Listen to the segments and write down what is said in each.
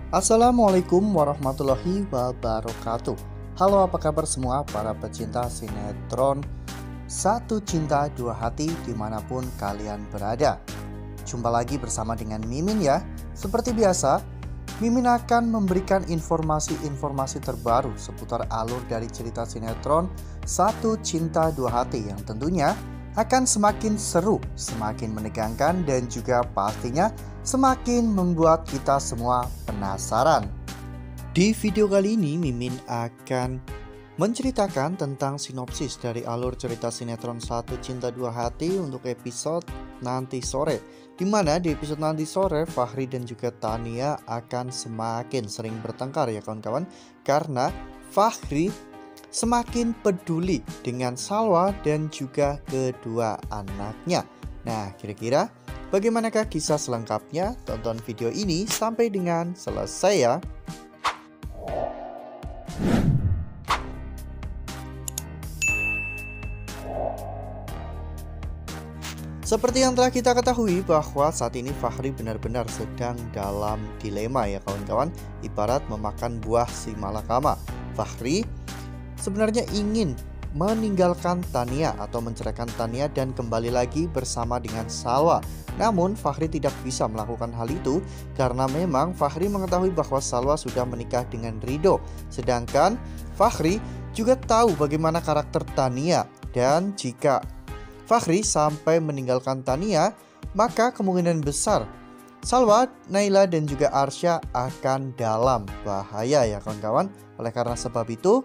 Assalamualaikum warahmatullahi wabarakatuh. Halo, apa kabar semua para pecinta sinetron Satu Cinta Dua Hati dimanapun kalian berada. Jumpa lagi bersama dengan Mimin ya. Seperti biasa, Mimin akan memberikan informasi-informasi terbaru seputar alur dari cerita sinetron Satu Cinta Dua Hati yang tentunya akan semakin seru, semakin menegangkan, dan juga pastinya semakin membuat kita semua penasaran. Di video kali ini Mimin akan menceritakan tentang sinopsis dari alur cerita sinetron Satu Cinta Dua Hati untuk episode nanti sore, dimana di episode nanti sore Fachri dan juga Tania akan semakin sering bertengkar ya kawan-kawan, karena Fachri semakin peduli dengan Salwa dan juga kedua anaknya. Nah, kira-kira bagaimanakah kisah selengkapnya? Tonton video ini sampai dengan selesai ya. Seperti yang telah kita ketahui bahwa saat ini Fachri benar-benar sedang dalam dilema ya kawan-kawan. Ibarat memakan buah si malakama. Fachri sebenarnya ingin meninggalkan Tania atau menceraikan Tania dan kembali lagi bersama dengan Salwa. Namun Fachri tidak bisa melakukan hal itu karena memang Fachri mengetahui bahwa Salwa sudah menikah dengan Ridho. Sedangkan Fachri juga tahu bagaimana karakter Tania, dan jika Fachri sampai meninggalkan Tania, maka kemungkinan besar Salwa, Naila dan juga Arsya akan dalam bahaya ya kawan-kawan. Oleh karena sebab itu,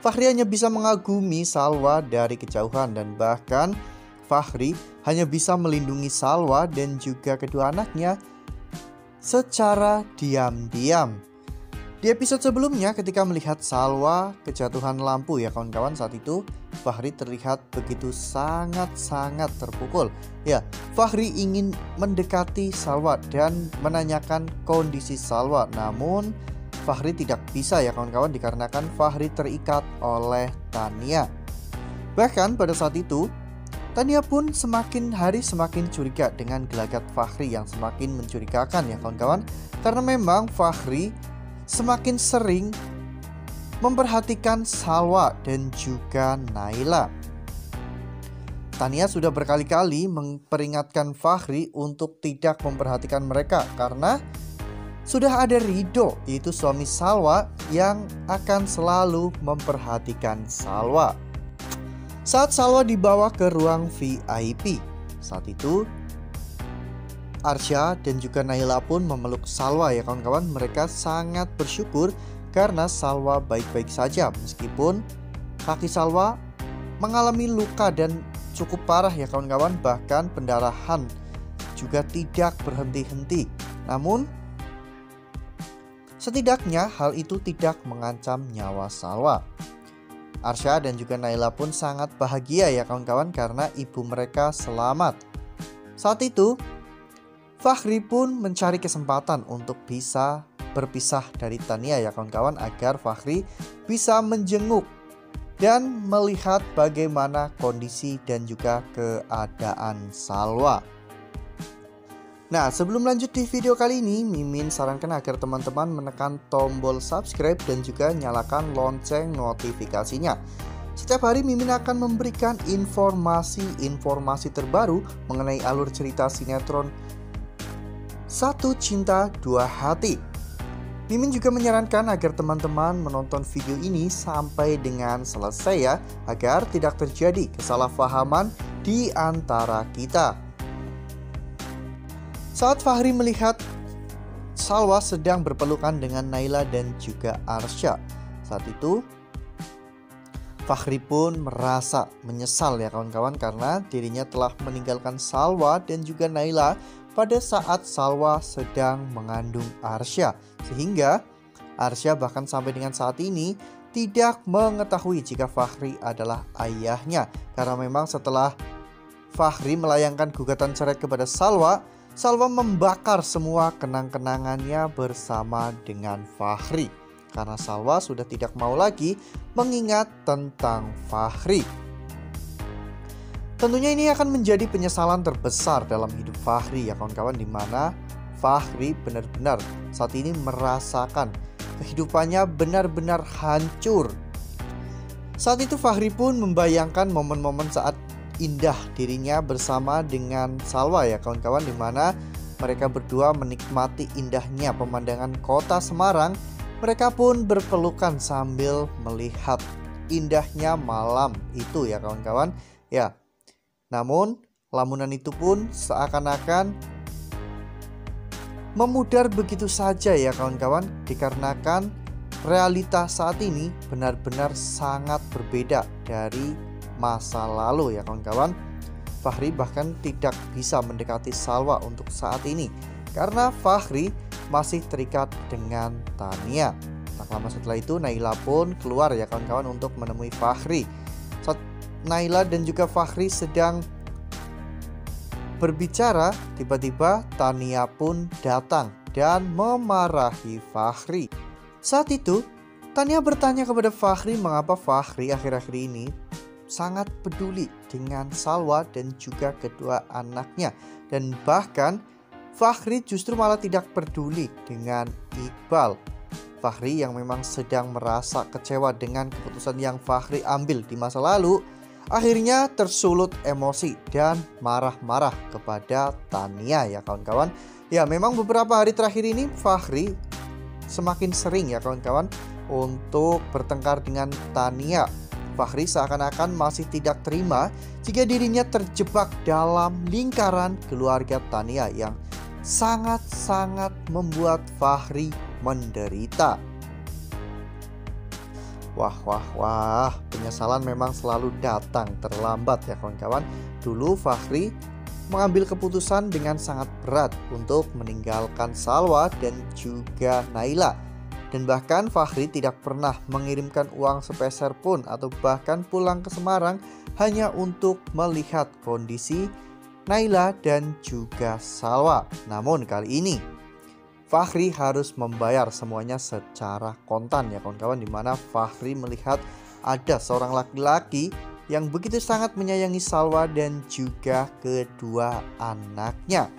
Fachri hanya bisa mengagumi Salwa dari kejauhan, dan bahkan Fachri hanya bisa melindungi Salwa dan juga kedua anaknya secara diam-diam. Di episode sebelumnya ketika melihat Salwa kejatuhan lampu ya kawan-kawan, saat itu Fachri terlihat begitu sangat-sangat terpukul. Ya, Fachri ingin mendekati Salwa dan menanyakan kondisi Salwa, namun Fachri tidak bisa ya kawan-kawan dikarenakan Fachri terikat oleh Tania. Bahkan pada saat itu Tania pun semakin hari semakin curiga dengan gelagat Fachri yang semakin mencurigakan ya kawan-kawan, karena memang Fachri semakin sering memperhatikan Salwa dan juga Naila. Tania sudah berkali-kali memperingatkan Fachri untuk tidak memperhatikan mereka karena sudah ada Ridho, yaitu suami Salwa, yang akan selalu memperhatikan Salwa. Saat Salwa dibawa ke ruang VIP, saat itu Arsya dan juga Naila pun memeluk Salwa ya kawan-kawan. Mereka sangat bersyukur karena Salwa baik-baik saja, meskipun kaki Salwa mengalami luka dan cukup parah ya kawan-kawan. Bahkan pendarahan juga tidak berhenti-henti. Namun setidaknya hal itu tidak mengancam nyawa Salwa. Arsya dan juga Naila pun sangat bahagia ya kawan-kawan karena ibu mereka selamat. Saat itu Fachri pun mencari kesempatan untuk bisa berpisah dari Tania ya kawan-kawan, agar Fachri bisa menjenguk dan melihat bagaimana kondisi dan juga keadaan Salwa. Nah, sebelum lanjut di video kali ini, Mimin sarankan agar teman-teman menekan tombol subscribe dan juga nyalakan lonceng notifikasinya. Setiap hari Mimin akan memberikan informasi-informasi terbaru mengenai alur cerita sinetron Satu Cinta Dua Hati. Mimin juga menyarankan agar teman-teman menonton video ini sampai dengan selesai ya, agar tidak terjadi kesalahpahaman di antara kita. Saat Fachri melihat Salwa sedang berpelukan dengan Naila dan juga Arsya, saat itu Fachri pun merasa menyesal ya kawan-kawan, karena dirinya telah meninggalkan Salwa dan juga Naila pada saat Salwa sedang mengandung Arsya, sehingga Arsya bahkan sampai dengan saat ini tidak mengetahui jika Fachri adalah ayahnya, karena memang setelah Fachri melayangkan gugatan cerai kepada Salwa, Salwa membakar semua kenang-kenangannya bersama dengan Fachri, karena Salwa sudah tidak mau lagi mengingat tentang Fachri. Tentunya ini akan menjadi penyesalan terbesar dalam hidup Fachri ya kawan-kawan, dimana Fachri benar-benar saat ini merasakan kehidupannya benar-benar hancur. Saat itu Fachri pun membayangkan momen-momen saat indah dirinya bersama dengan Salwa ya kawan-kawan, dimana mereka berdua menikmati indahnya pemandangan kota Semarang. Mereka pun berpelukan sambil melihat indahnya malam itu ya kawan-kawan ya. Namun lamunan itu pun seakan-akan memudar begitu saja ya kawan-kawan, dikarenakan realitas saat ini benar-benar sangat berbeda dari masa lalu ya kawan-kawan. Fachri bahkan tidak bisa mendekati Salwa untuk saat ini karena Fachri masih terikat dengan Tania. Tak lama setelah itu Naila pun keluar ya kawan-kawan untuk menemui Fachri. Saat Naila dan juga Fachri sedang berbicara, tiba-tiba Tania pun datang dan memarahi Fachri. Saat itu Tania bertanya kepada Fachri mengapa Fachri akhir-akhir ini sangat peduli dengan Salwa dan juga kedua anaknya, dan bahkan Fachri justru malah tidak peduli dengan Iqbal. Fachri yang memang sedang merasa kecewa dengan keputusan yang Fachri ambil di masa lalu, akhirnya tersulut emosi dan marah-marah kepada Tania ya kawan-kawan. Ya memang beberapa hari terakhir ini Fachri semakin sering ya kawan-kawan untuk bertengkar dengan Tania. Fachri seakan-akan masih tidak terima jika dirinya terjebak dalam lingkaran keluarga Tania yang sangat-sangat membuat Fachri menderita. Wah, penyesalan memang selalu datang terlambat ya kawan-kawan. Dulu Fachri mengambil keputusan dengan sangat berat untuk meninggalkan Salwa dan juga Naila. Dan bahkan Fachri tidak pernah mengirimkan uang sepeser pun atau bahkan pulang ke Semarang hanya untuk melihat kondisi Naila dan juga Salwa. Namun kali ini Fachri harus membayar semuanya secara kontan ya kawan-kawan, dimana Fachri melihat ada seorang laki-laki yang begitu sangat menyayangi Salwa dan juga kedua anaknya.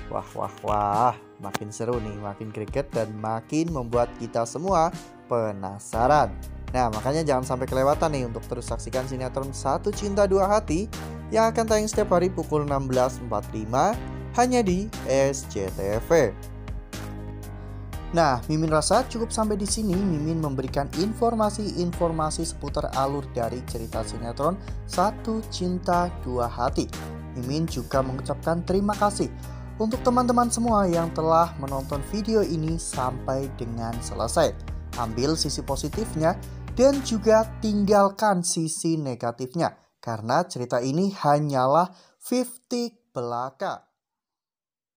Wah, makin seru nih, makin greget dan makin membuat kita semua penasaran. Nah makanya jangan sampai kelewatan nih untuk terus saksikan sinetron Satu Cinta Dua Hati yang akan tayang setiap hari pukul 16.45 hanya di SCTV. Nah, Mimin rasa cukup sampai di sini. Mimin memberikan informasi-informasi seputar alur dari cerita sinetron Satu Cinta Dua Hati. Mimin juga mengucapkan terima kasih untuk teman-teman semua yang telah menonton video ini sampai dengan selesai. Ambil sisi positifnya dan juga tinggalkan sisi negatifnya, karena cerita ini hanyalah 50 belaka.